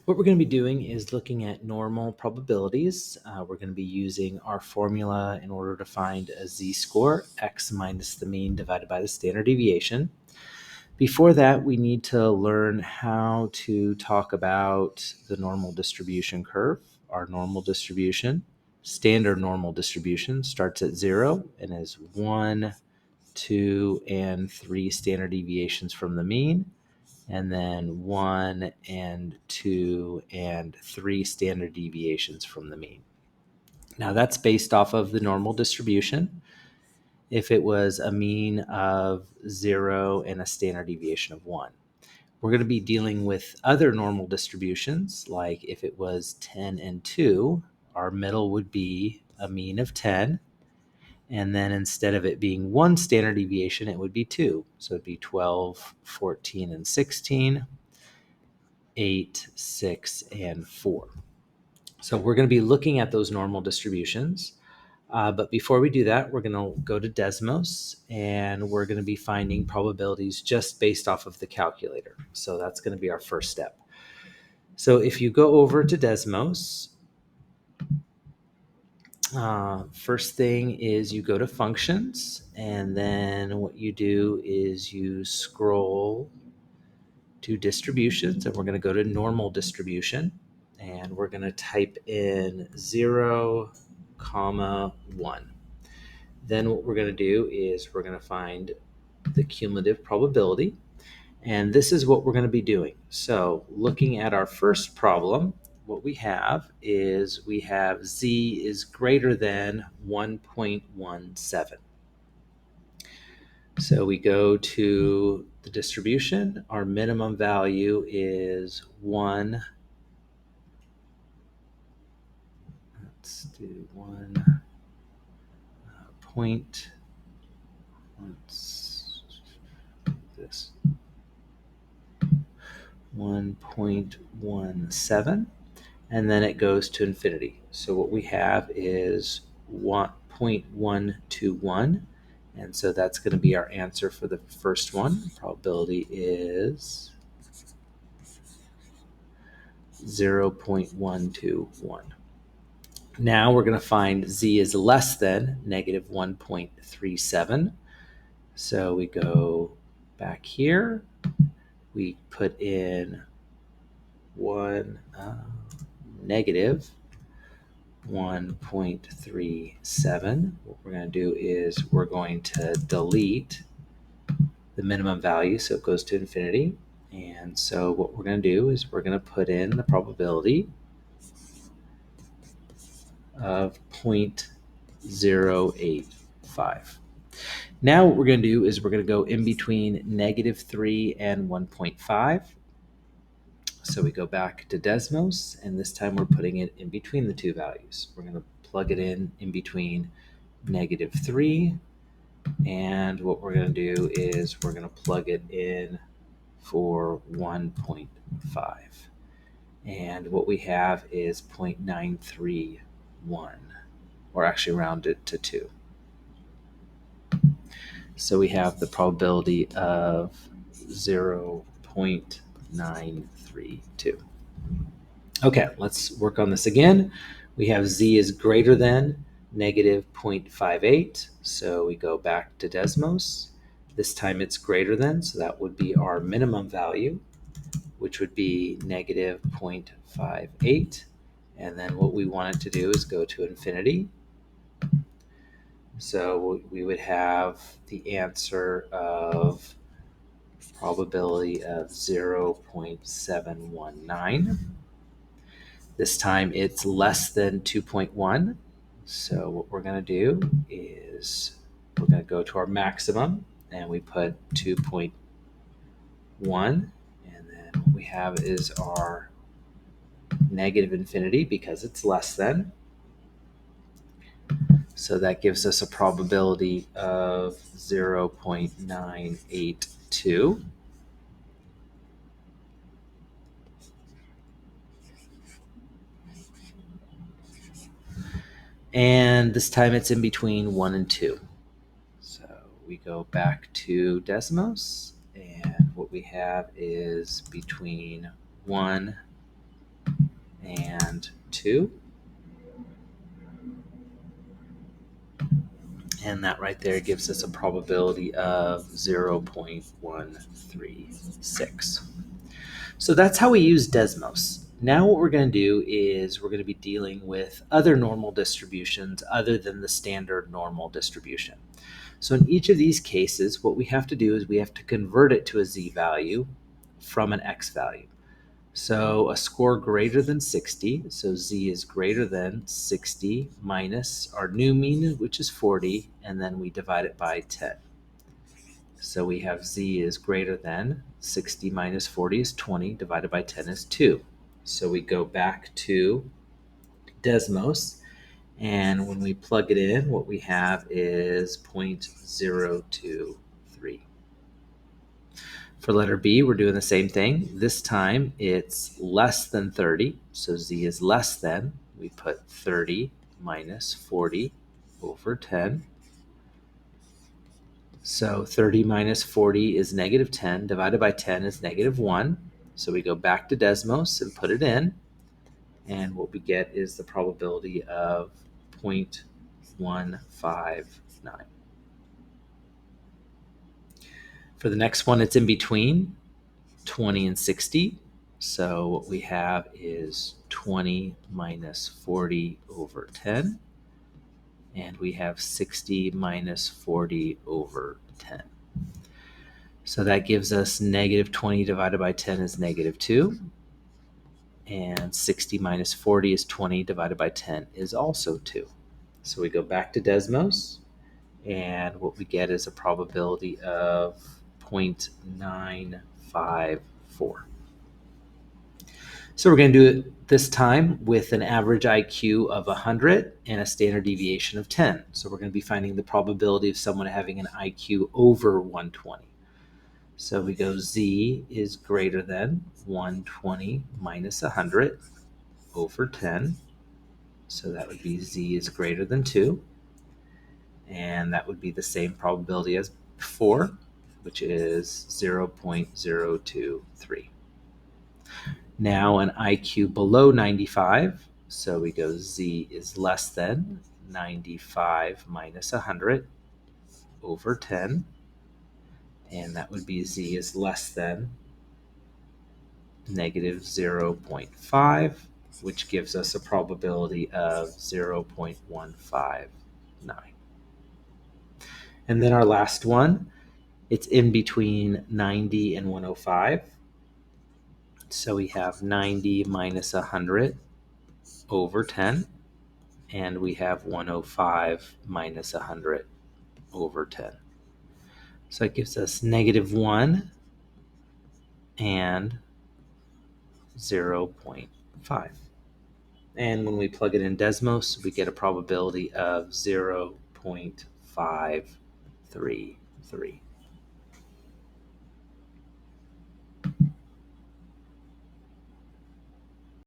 What we're going to be doing is looking at normal probabilities. We're going to be using our formula in order to find a z-score, x minus the mean divided by the standard deviation. Before that, we need to learn how to talk about the normal distribution curve. Our normal distribution, standard normal distribution, starts at 0 and is 1, 2, and 3 standard deviations from the mean, and then 1 and 2 and 3 standard deviations from the mean. Now that's based off of the normal distribution. If it was a mean of 0 and a standard deviation of 1. We're going to be dealing with other normal distributions, like if it was 10 and 2, our middle would be a mean of 10. And then instead of it being 1 standard deviation, it would be 2. So it'd be 12, 14, and 16, 8, 6, and 4. So we're going to be looking at those normal distributions. But before we do that, we're going to go to Desmos, and we're going to be finding probabilities just based off of the calculator. So that's going to be our first step. So if you go over to Desmos, first thing is you go to functions, and then what you do is you scroll to distributions, and we're going to go to normal distribution, and we're going to type in 0, 1. Then what we're going to do is we're going to find the cumulative probability. And this is what we're going to be doing. So looking at our first problem, what we have is we have z is greater than 1.17. So we go to the distribution. Our minimum value is 1. Let's do 1 point. Let's do this. 1.17, and then it goes to infinity. So what we have is 1.121, and so that's going to be our answer for the first one. Probability is 0.121. Now we're going to find z is less than negative 1.37. So we go back here. We put in negative 1.37. What we're going to do is we're going to delete the minimum value so it goes to infinity. And so what we're going to do is we're going to put in the probability of 0.085. Now what we're going to do is we're going to go in between negative 3 and 1.5. So we go back to Desmos, and this time we're putting it in between the two values. We're going to plug it in between negative 3, and what we're going to do is we're going to plug it in for 1.5. And what we have is 0.931, or actually round it to 2. So we have the probability of 0.932. Okay, let's work on this again. We have z is greater than negative 0.58. So we go back to Desmos. This time it's greater than, so that would be our minimum value, which would be negative 0.58. And then what we want it to do is go to infinity. So we would have the answer of probability of 0.719. This time it's less than 2.1. So what we're going to do is we're going to go to our maximum, and we put 2.1. And then what we have is our negative infinity because it's less than. So that gives us a probability of 0.982. And this time it's in between 1 and 2. So we go back to Desmos, and what we have is between 1 and 2. And that right there gives us a probability of 0.136. So that's how we use Desmos. Now what we're going to do is we're going to be dealing with other normal distributions other than the standard normal distribution. So in each of these cases, what we have to do is we have to convert it to a z-value from an x value. So a score greater than 60, so z is greater than 60 minus our new mean, which is 40, and then we divide it by 10. So we have z is greater than 60 minus 40 is 20, divided by 10 is 2. So we go back to Desmos, and when we plug it in, what we have is 0.023. For letter B, we're doing the same thing. This time it's less than 30, so z is less than. We put 30 minus 40 over 10. So 30 minus 40 is negative 10, divided by 10 is negative 1. So we go back to Desmos and put it in, and what we get is the probability of 0.159. For the next one, it's in between 20 and 60. So what we have is 20 minus 40 over 10. And we have 60 minus 40 over 10. So that gives us negative 20 divided by 10 is negative 2. And 60 minus 40 is 20 divided by 10 is also 2. So we go back to Desmos, and what we get is a probability of 0.954. So we're going to do it this time with an average IQ of 100 and a standard deviation of 10. So we're going to be finding the probability of someone having an IQ over 120. So we go z is greater than 120 minus 100 over 10. So that would be z is greater than 2. And that would be the same probability as before, which is 0.023. Now an IQ below 95, so we go z is less than 95 minus 100 over 10, and that would be z is less than negative 0.5, which gives us a probability of 0.159. And then our last one, it's in between 90 and 105. So we have 90 minus 100 over 10, and we have 105 minus 100 over 10. So it gives us negative 1 and 0.5. And when we plug it in Desmos, we get a probability of 0.533.